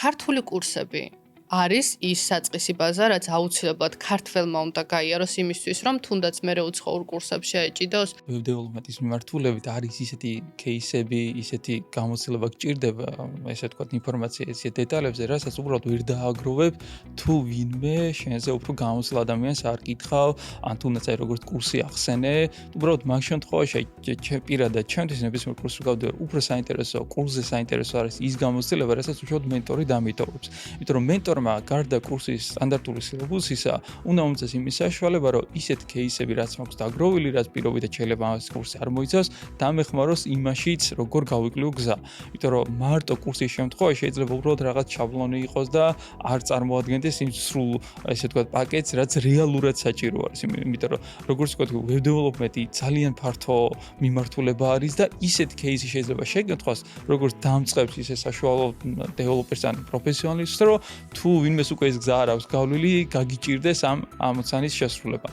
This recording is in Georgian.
ქართული კურსები არის ის საწყისი ბაზა, რაც აუცილებლად ქართველმა უნდა გაიაროს იმისთვის, რომ თუნდაც მერე უცხოურ კურსებს შეეჭიდოს. Web development-ის მიმართულებით არის ისეთი кейსები, ისეთი გამოცდილება გჭირდება, ესე ვთქვათ, ინფორმაცია ისეთ დეტალებზე, რასაც უბრალოდ ვერ დააგროვებ, თუ ვინმე შენზე უფრო გამოცდილ ადამიანს არ კითხავ, ან თუნდაც აი როგორც კურსი ახსენე, უბრალოდ მაგ შემთხვევაში პირადად ჩემთვის ნებისმიერ კურსს გავდივარ, უფრო საინტერესო კურსზე საინტერესო არის ის გამოცდილება, რასაც უშუალოდ მენტორი დამიტოვებს. იმიტომ რომ მენტორმა გარდა კურსის სტანდარტული სილაბუსისა, უნდა უმწეს იმის საშუალება, რომ ისეთ кейსები, რაც მაქვს დაგროვილი, რაც პირობითად შეიძლება ამას კურსი არ მოიცავს, დამეხმაროს იმაშიც, როგორ გავიკლო გზა. იმიტომ რომ მარტო კურსის შემთხვევაში შეიძლება უბრალოდ რაღაც შაბლონი იყოს და არ წარმოადგენდეს იმ სრულ, ესე ვთქვათ, პაკეტს, რაც რეალურად საჭირო არის. იმიტომ რომ როგორც ვთქვათ, web development-ი ძალიან ფართო მიმართულება არის და ისეთ кейსი შეიძლება შეგეთხვას, როგორც დამწყებს ისე საშუალო დეველოპერს ან პროფესიონალისტს, რომ თუ ვინმეს უკვე ეს გზა არ აქვს გავლილი, გაგიჭირდეს ამ ამოცანის შესრულება.